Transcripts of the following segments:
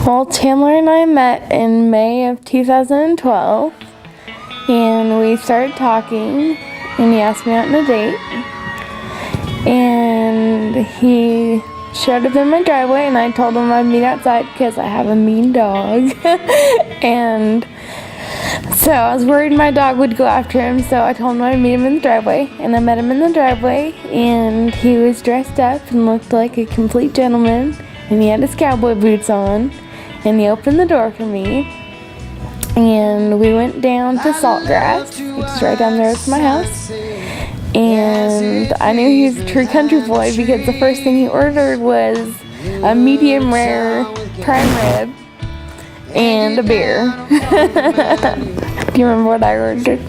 Well, Chandler and I met in May of 2012, and we started talking, and he asked me out on a date, and he showed up in my driveway, and I told him I'd meet outside because I have a mean dog, and so I was worried my dog would go after him, so I told him I'd meet him in the driveway, and I met him in the driveway, and he was dressed up and looked like a complete gentleman, and he had his cowboy boots on, and he opened the door for me, and we went down to Saltgrass, which is right down there from my house, and I knew he was a true country boy because the first thing he ordered was a medium rare prime rib and a beer. Do you remember what I ordered?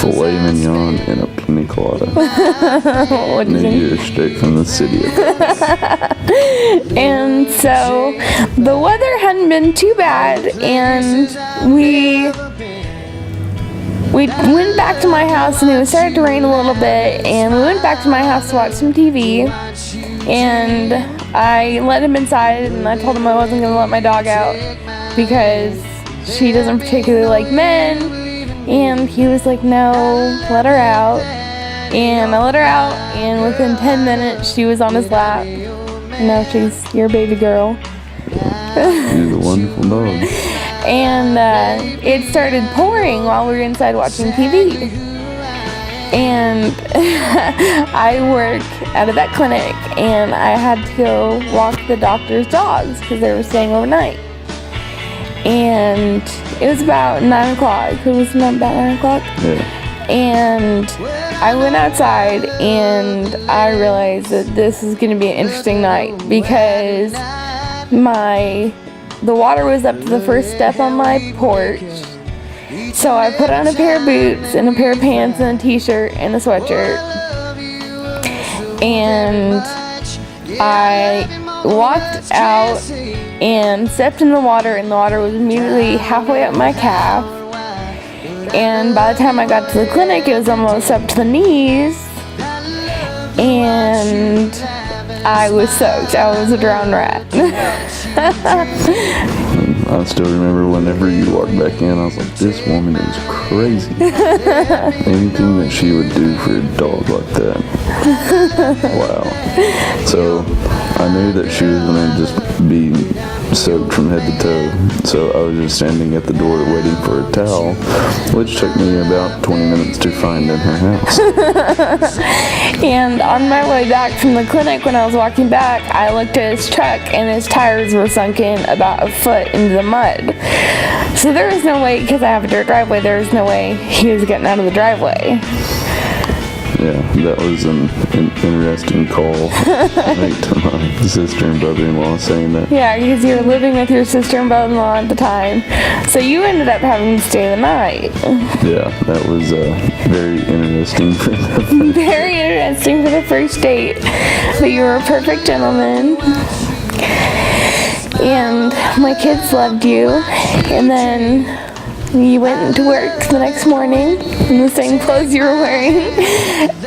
Filet mignon and a pina colada. What do you think? New Year's steak from the city. And so the weather hadn't been too bad, and we went back to my house, and it was starting to rain a little bit, and we went back to my house to watch some TV, and I let him inside, and I told him I wasn't going to let my dog out because she doesn't particularly like men. And he was like, no, let her out. And I let her out, and within 10 minutes, she was on his lap. And now she's your baby girl. She's a wonderful dog. And it started pouring while we were inside watching TV. And I work at a vet clinic, and I had to go walk the doctor's dogs because they were staying overnight. And it was about 9 o'clock. It was about 9 o'clock. Yeah. And I went outside, and I realized that this is going to be an interesting night because the water was up to the first step on my porch. So I put on a pair of boots and a pair of pants and a t-shirt and a sweatshirt. And I walked out and stepped in the water, and the water was immediately halfway up my calf. And by the time I got to the clinic, it was almost up to the knees. And I was soaked. I was a drowned rat. I still remember whenever you walked back in, I was like, this woman is crazy. Anything that she would do for a dog like that. Wow. So I knew that she was going to just be soaked from head to toe. So I was just standing at the door waiting for a towel, which took me about 20 minutes to find in her house. And on my way back from the clinic, when I was walking back, I looked at his truck, and his tires were sunken about a foot into the mud. So there was no way, because I have a dirt driveway, there was no way he was getting out of the driveway. Yeah, that was an interesting call to make to my sister and brother-in-law saying that. Yeah, because you were living with your sister and brother-in-law at the time. So you ended up having to stay the night. Yeah, that was very interesting for the first Very interesting for the first date. But you were a perfect gentleman. And my kids loved you. And then you went to work the next morning in the same clothes you were wearing.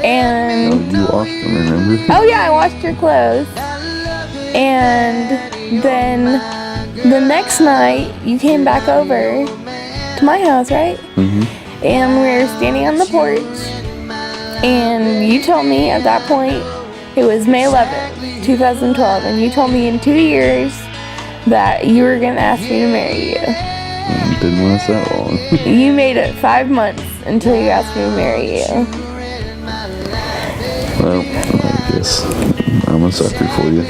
And you washed them, remember? oh yeah, I washed your clothes. And then the next night you came back over to my house, right? Mm-hmm. And we were standing on the porch, and you told me at that point, it was May 11th, 2012, and you told me in 2 years that you were going to ask me to marry you. It didn't last that long. You made it 5 months until you asked me to marry you. Well, I guess I'm a sucker for you.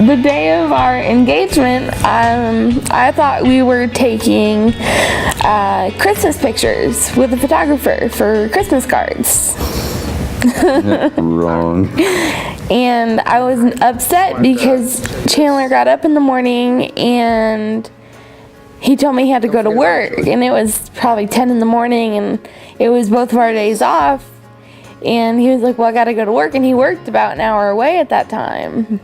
The day of our engagement, I thought we were taking Christmas pictures with a photographer for Christmas cards. Wrong. And I was upset because Chandler got up in the morning and he told me he had to go to work, and it was probably 10 in the morning, and it was both of our days off, and he was like, well, I gotta go to work, and he worked about an hour away at that time.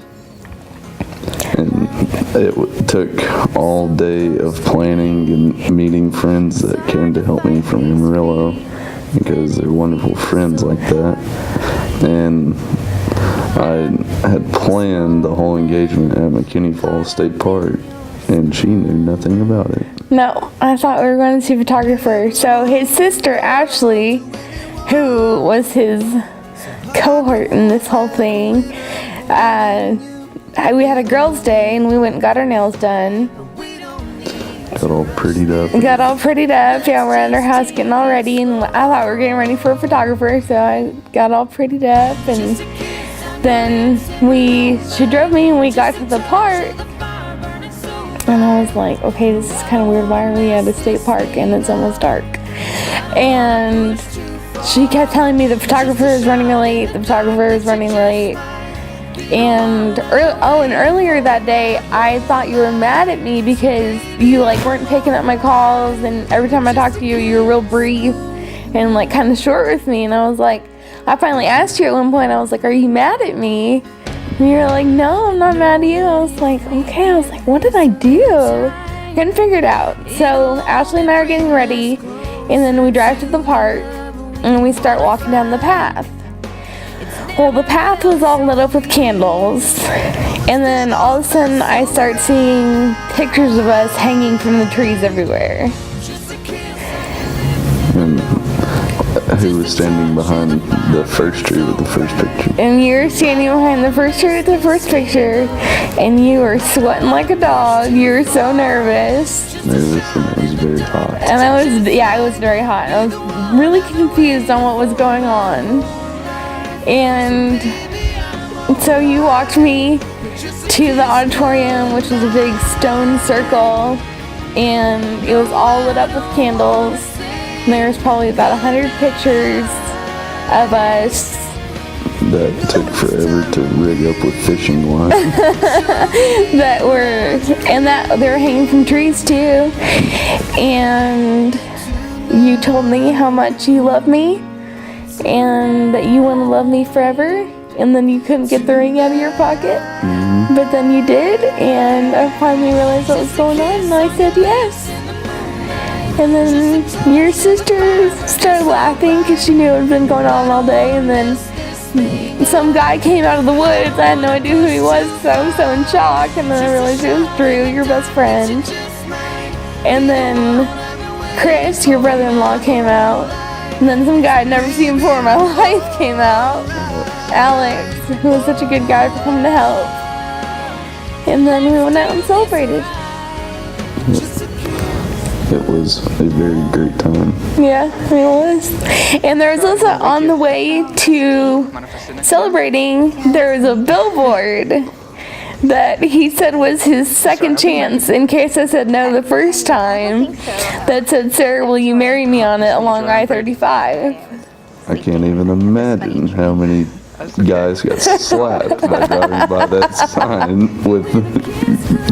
And it took all day of planning and meeting friends that came to help me from Amarillo, because they're wonderful friends like that. And I had planned the whole engagement at McKinney Falls State Park, and she knew nothing about it. No, I thought we were going to see a photographer. So his sister, Ashley, who was his cohort in this whole thing, we had a girls' day and we went and got our nails done. Got all prettied up. Yeah, we're at our house getting all ready, and I thought we were getting ready for a photographer, so I got all prettied up, and then she drove me and we got to the park, and I was like, okay, this is kind of weird. Why are we at a state park and it's almost dark? And she kept telling me the photographer is running late. And earlier that day, I thought you were mad at me because you weren't picking up my calls, and every time I talked to you, you were real brief and kind of short with me. And I was like, I finally asked you at one point, I was like, are you mad at me? And you were like, no, I'm not mad at you. I was like, okay. I was like, what did I do? Couldn't figure it out. So Ashley and I are getting ready, and then we drive to the park and we start walking down the path. Well, the path was all lit up with candles, and then all of a sudden I start seeing pictures of us hanging from the trees everywhere. And who was standing behind the first tree with the first picture? And you were standing behind the first tree with the first picture, and you were sweating like a dog. You were so nervous. And it was very hot. And it was very hot. I was really confused on what was going on. And so you walked me to the auditorium, which was a big stone circle, and it was all lit up with candles. And there was probably about 100 pictures of us. That took forever to rig up with fishing line. They were hanging from trees too. And you told me how much you love me, and that you want to love me forever, and then you couldn't get the ring out of your pocket, but then you did, and I finally realized what was going on, and I said yes. And then your sister started laughing because she knew it had been going on all day, and then some guy came out of the woods. I had no idea who he was, so I was so in shock, and then I realized it was Drew, your best friend. And then Chris, your brother-in-law, came out. And then some guy I'd never seen before in my life came out. Alex, who was such a good guy for coming to help. And then we went out and celebrated. It was a very great time. Yeah, it was. And there was also, on the way to celebrating, there was a billboard that he said was his second chance in case I said no the first time, that said, "Sarah, will you marry me?" on it along I-35. I can't even imagine how many guys got slapped by driving by that sign with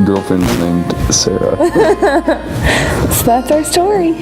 girlfriends named Sarah. So that's our story.